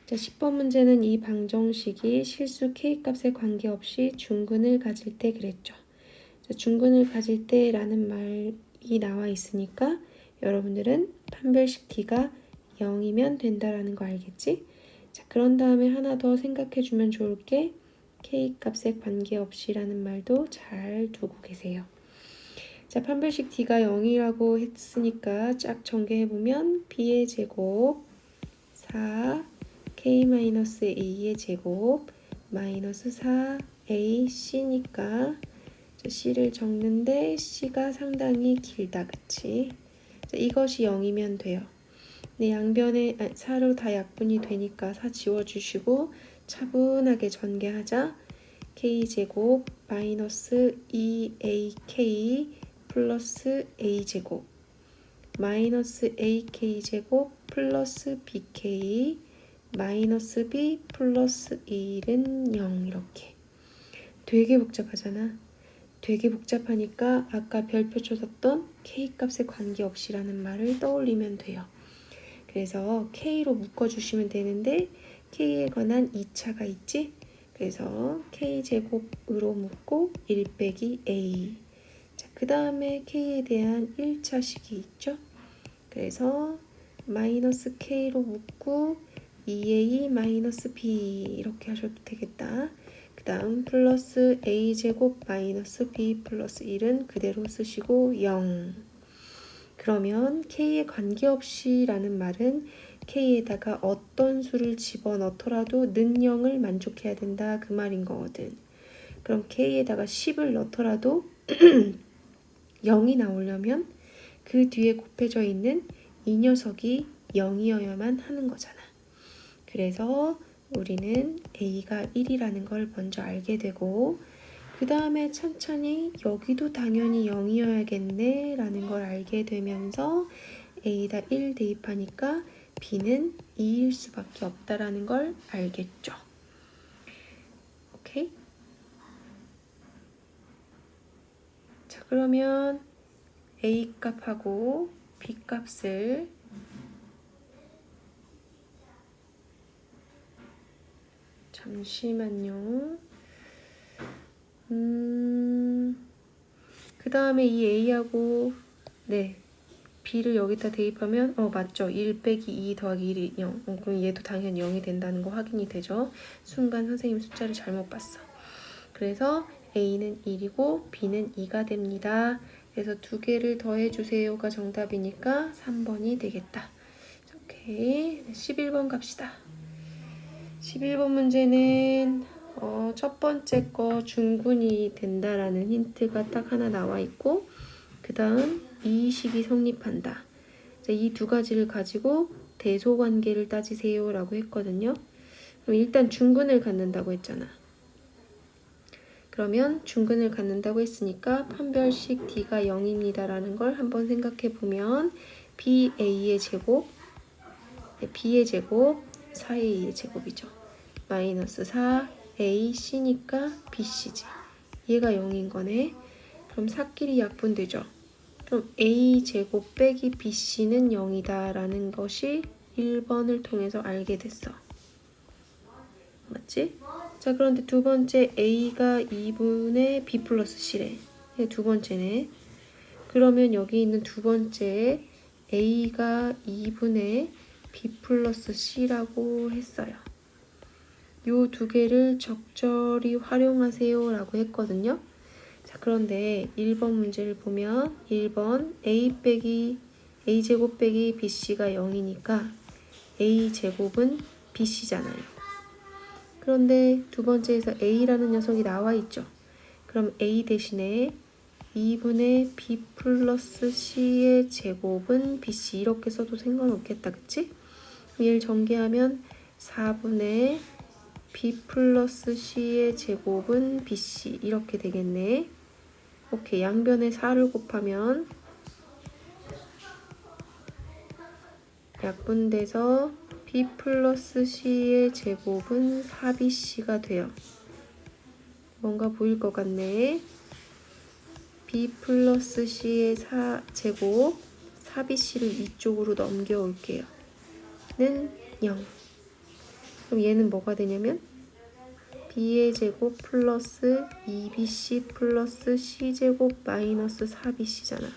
자, 10번 문제는 이 방정식이 실수 k값에 관계없이 중근을 가질 때 그랬죠. 자, 중근을 가질 때라는 말이 나와 있으니까 여러분들은 판별식 t가 0이면 된다라는 거 알겠지? 자, 그런 다음에 하나 더 생각해 주면 좋을 게 k값에 관계없이라는 말도 잘 두고 계세요. 자, 판별식 t가 0이라고 했으니까 쫙 전개해보면 b의 제곱 4 k-a의 제곱 마이너스 4ac니까 c를 적는데 c가 상당히 길다, 그치? 자, 이것이 0이면 돼요. 네, 양변에 4로 다 약분이 되니까 4 지워주시고 차분하게 전개하자. k제곱 마이너스 2ak 플러스 a제곱 마이너스 ak제곱 플러스 bk 마이너스 b 플러스 1은 0 이렇게. 되게 복잡하잖아. 되게 복잡하니까 아까 별표 쳐줬던 k값에 관계없이라는 말을 떠올리면 돼요. 그래서 k로 묶어주시면 되는데 k에 관한 2차가 있지? 그래서 k제곱으로 묶고 1 빼기 a. 자, 그 다음에 k에 대한 1차식이 있죠? 그래서 마이너스 k로 묶고 2a 마이너스 b 이렇게 하셔도 되겠다. 그 다음 플러스 a제곱 마이너스 b 플러스 1은 그대로 쓰시고 0. 그러면 k에 관계없이 라는 말은 k에다가 어떤 수를 집어넣더라도 는 0을 만족해야 된다 그 말인 거거든. 그럼 k에다가 10을 넣더라도 0이 나오려면 그 뒤에 곱해져 있는 이 녀석이 0이어야만 하는 거잖아. 그래서 우리는 a가 1이라는 걸 먼저 알게 되고 그 다음에 천천히 여기도 당연히 0이어야겠네 라는 걸 알게 되면서 a에다 1 대입하니까 b는 2일 수밖에 없다라는 걸 알겠죠. 오케이? 자, 그러면 a 값하고 b 값을 잠시만요. 그 다음에 이 a하고 b를 여기다 대입하면 맞죠. 1 빼기 2 더하기 1이 0. 그럼 얘도 당연히 0이 된다는 거 확인이 되죠. 순간 선생님 숫자를 잘못 봤어. 그래서 a는 1이고 b는 2가 됩니다. 그래서 두 개를 더해주세요가 정답이니까 3번이 되겠다. 오케이. 11번 갑시다. 11번 문제는 첫 번째 거 중근이 된다라는 힌트가 딱 하나 나와 있고 그 다음 이 식이 성립한다. 이 두 가지를 가지고 대소관계를 따지세요 라고 했거든요. 그럼 일단 중근을 갖는다고 했잖아. 그러면 중근을 갖는다고 했으니까 판별식 d가 0입니다 라는 걸 한번 생각해 보면 b의 제곱 4a의 제곱이죠. 마이너스 4ac니까 bc지. 얘가 0인 거네. 그럼 4끼리 약분되죠. 그럼 a제곱 빼기 bc는 0이다 라는 것이 1번을 통해서 알게 됐어. 맞지? 자, 그런데 두 번째 a가 2분의 b 플러스 c래. 이게 두 번째네. 그러면 여기 있는 두 번째 a가 2분의 b 플러스 c라고 했어요. 요 두 개를 적절히 활용하세요 라고 했거든요. 자, 그런데 1번 문제를 보면 1번 a제곱 빼기 bc가 0이니까 a제곱은 bc잖아요. 그런데 두 번째에서 a라는 녀석이 나와 있죠. 그럼 a 대신에 2분의 b 플러스 c의 제곱은 bc 이렇게 써도 상관없겠다, 그치? 얘를 전개하면 4분의 b 플러스 c의 제곱은 bc 이렇게 되겠네. 오케이, 양변에 4를 곱하면 약분돼서 b 플러스 c의 제곱은 4bc가 돼요. 뭔가 보일 것 같네. b 플러스 c의 제곱 4bc를 이쪽으로 넘겨올게요. 는 0. 그럼 얘는 뭐가 되냐면 b의 제곱 플러스 2bc 플러스 c제곱 마이너스 4bc잖아.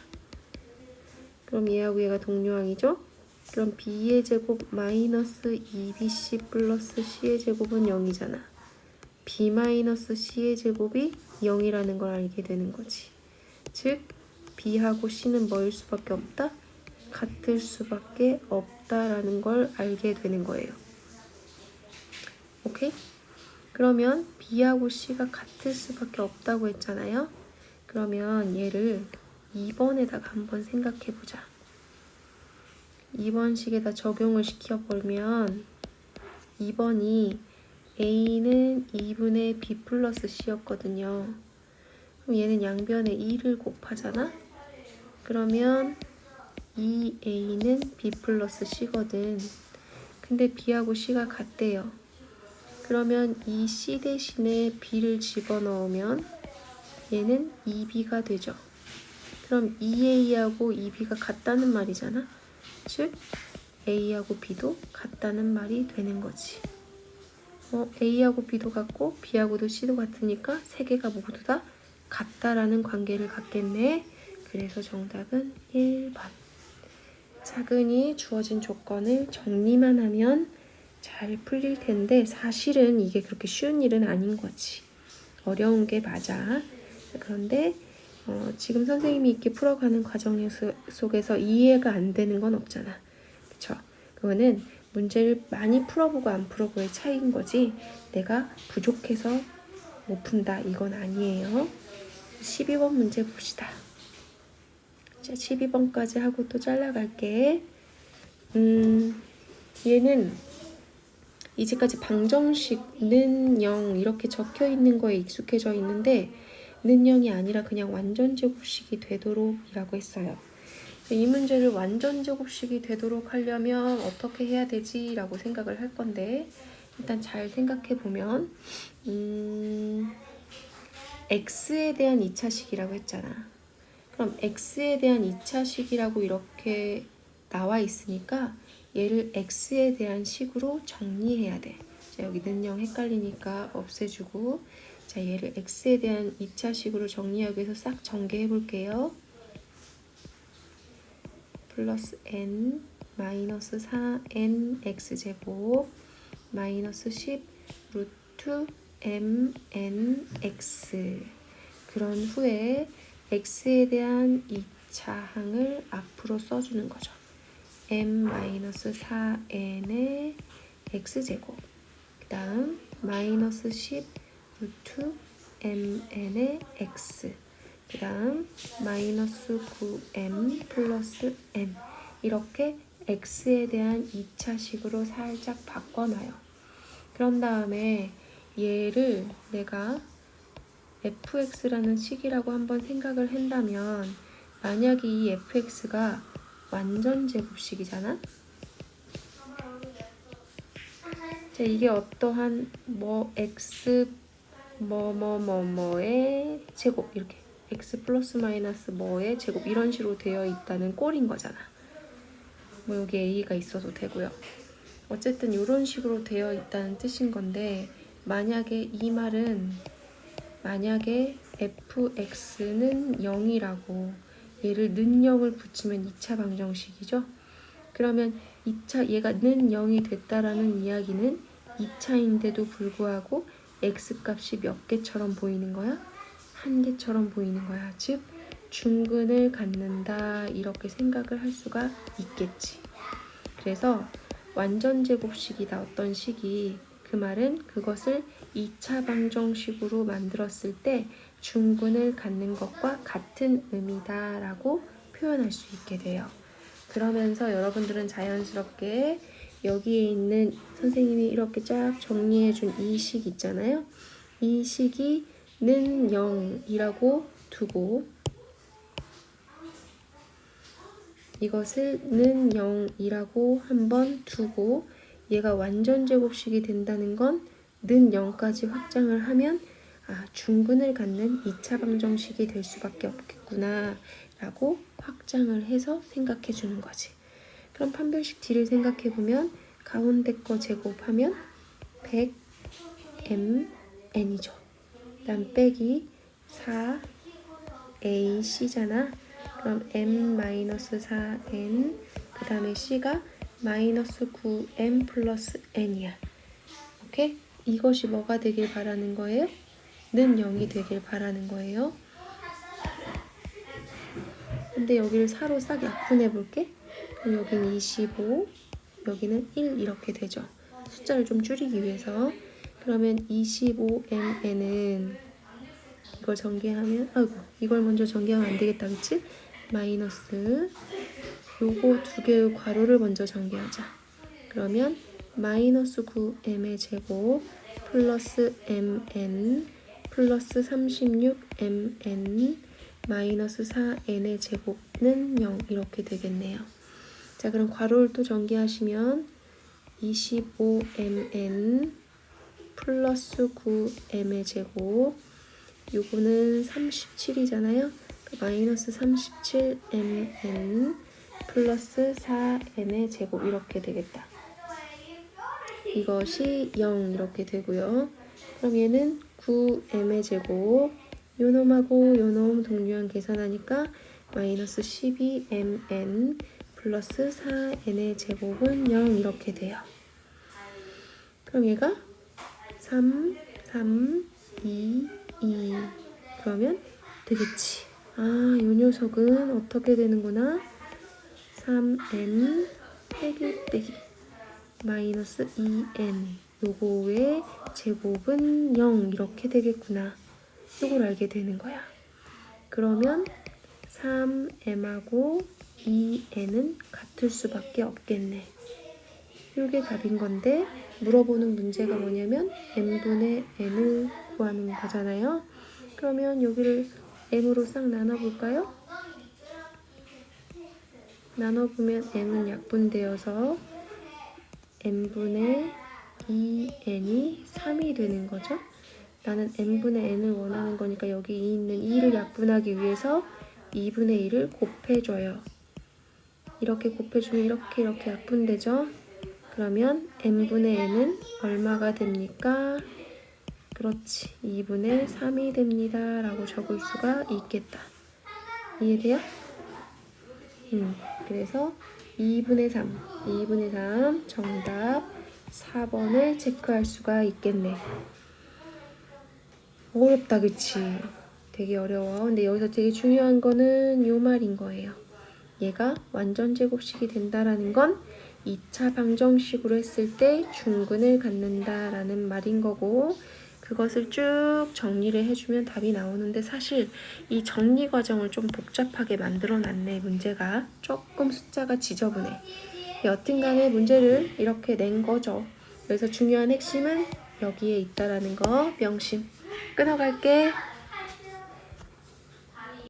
그럼 얘하고 얘가 동료항이죠? 그럼 b의 제곱 마이너스 2bc 플러스 c의 제곱은 0이잖아. b 마이너스 c의 제곱이 0이라는 걸 알게 되는 거지. 즉 b하고 c는 뭐일 수밖에 없다? 같을 수밖에 없다라는 걸 알게 되는 거예요. 오케이? 그러면 b하고 c가 같을 수밖에 없다고 했잖아요. 그러면 얘를 2번에다가 한번 생각해보자. 2번식에다 적용을 시켜보면 2번이 a는 2분의 b 플러스 c였거든요. 그럼 얘는 양변에 2를 곱하잖아? 그러면 2a는 b 플러스 c거든. 근데 b하고 c가 같대요. 그러면 이 c 대신에 b를 집어넣으면 얘는 2b가 되죠. 그럼 2a하고 2b가 같다는 말이잖아. 즉 a하고 b도 같다는 말이 되는 거지. a하고 b도 같고 b하고도 c도 같으니까 세 개가 모두 다 같다라는 관계를 갖겠네. 그래서 정답은 1번. 차근히 주어진 조건을 정리만 하면 잘 풀릴 텐데 사실은 이게 그렇게 쉬운 일은 아닌 거지. 어려운 게 맞아. 그런데 지금 선생님이 이렇게 풀어가는 과정 속에서 이해가 안 되는 건 없잖아. 그쵸? 그거는 문제를 많이 풀어보고 안 풀어보고의 차이인 거지 내가 부족해서 못 푼다 이건 아니에요. 12번 문제 봅시다. 자, 12번까지 하고 또 잘라갈게. 얘는 이제까지 방정식 는 0 이렇게 적혀 있는 거에 익숙해져 있는데 는 0이 아니라 그냥 완전 제곱식이 되도록 이라고 했어요. 이 문제를 완전 제곱식이 되도록 하려면 어떻게 해야 되지? 라고 생각을 할 건데 일단 잘 생각해 보면 x에 대한 2차식이라고 했잖아. 그럼 x에 대한 2차식이라고 이렇게 나와 있으니까 얘를 x에 대한 식으로 정리해야 돼. 자, 여기 는 0 헷갈리니까 없애주고 자, 얘를 x에 대한 2차식으로 정리하기 위해서 싹 전개해 볼게요. 플러스 n 마이너스 4n x제곱 마이너스 10 루트 mnx 그런 후에 x에 대한 2차항을 앞으로 써주는 거죠. m-4n의 x제곱 그 다음 마이너스 10 루트 mn의 x 그 다음 마이너스 9m 플러스 n 이렇게 x에 대한 2차식으로 살짝 바꿔놔요. 그런 다음에 얘를 내가 fx라는 식이라고 한번 생각을 한다면 만약에 이 fx가 완전 제곱식이잖아. 자, 이게 어떠한 x 뭐의 제곱 이렇게 x 플러스 마이너스 뭐의 제곱 이런 식으로 되어 있다는 꼴인 거잖아. 뭐 여기 a가 있어도 되고요. 어쨌든 이런 식으로 되어 있다는 뜻인 건데 만약에 이 말은 만약에 fx는 0이라고 얘를 는 0을 붙이면 2차 방정식이죠. 그러면 2차 얘가 는 0이 됐다라는 이야기는 2차인데도 불구하고 x값이 몇 개처럼 보이는 거야? 한 개처럼 보이는 거야. 즉 중근을 갖는다 이렇게 생각을 할 수가 있겠지. 그래서 완전 제곱식이다 어떤 식이 그 말은 그것을 2차 방정식으로 만들었을 때 중근을 갖는 것과 같은 의미다 라고 표현할 수 있게 돼요. 그러면서 여러분들은 자연스럽게 여기에 있는 선생님이 이렇게 쫙 정리해준 이 식 있잖아요. 이 식이 는 0이라고 두고 이것을 는 0이라고 한번 두고 얘가 완전 제곱식이 된다는 건 는 0까지 확장을 하면 중근을 갖는 2차 방정식이 될 수밖에 없겠구나 라고 확장을 해서 생각해 주는 거지. 그럼 판별식 D를 생각해 보면 가운데 거 제곱하면 100mn이죠. 그다음 빼기 4ac잖아. 그럼 m-4n 그 다음에 c가 마이너스 9m 플러스 n이야. 오케이? 이것이 뭐가 되길 바라는 거예요? 는 0이 되길 바라는 거예요. 근데 여기를 4로 싹 약분해 볼게. 그럼 여기는 25, 여기는 1 이렇게 되죠. 숫자를 좀 줄이기 위해서. 그러면 25mn은 이걸 전개하면, 아이고, 이걸 먼저 전개하면 안 되겠다, 그치? 마이너스 요거 두 개의 괄호를 먼저 전개하자. 그러면 마이너스 9m의 제곱 플러스 mn 플러스 36mn 마이너스 4n의 제곱은 0 이렇게 되겠네요. 자, 그럼 괄호를 또 전개하시면 25mn 플러스 9m의 제곱 요거는 37이잖아요. 마이너스 37mn 플러스 4n의 제곱 이렇게 되겠다. 이것이 0 이렇게 되고요. 그럼 얘는 9m의 제곱 요놈하고 요놈 동류한 계산하니까 마이너스 12mn 플러스 4n의 제곱은 0 이렇게 돼요. 그럼 얘가 3, 3, 2, 2 그러면 되겠지. 아, 요 녀석은 어떻게 되는구나. 3n 빼기 마이너스 2n 요거의 제곱은 0 이렇게 되겠구나. 요걸 알게 되는 거야. 그러면 3m하고 2n은 같을 수밖에 없겠네. 요게 답인 건데 물어보는 문제가 뭐냐면 n분의 n을 구하는 거잖아요. 그러면 여기를 m으로 싹 나눠볼까요? 나눠보면 m은 약분되어서 n분의 2n이 3이 되는 거죠. 나는 n분의 n을 원하는 거니까 여기 있는 2를 약분하기 위해서 2분의 1을 곱해줘요. 이렇게 곱해주면 이렇게 약분되죠. 그러면 n분의 n은 얼마가 됩니까? 그렇지, 2분의 3이 됩니다 라고 적을 수가 있겠다. 이해돼요? 그래서 2분의 3 정답 4번을 체크할 수가 있겠네. 어렵다, 그치? 되게 어려워. 근데 여기서 되게 중요한 거는 요 말인 거예요. 얘가 완전 제곱식이 된다라는 건 2차 방정식으로 했을 때 중근을 갖는다라는 말인 거고, 그것을 쭉 정리를 해주면 답이 나오는데 사실 이 정리 과정을 좀 복잡하게 만들어놨네. 문제가 조금 숫자가 지저분해. 여튼간에 문제를 이렇게 낸 거죠. 그래서 중요한 핵심은 여기에 있다라는 거 명심. 끊어갈게.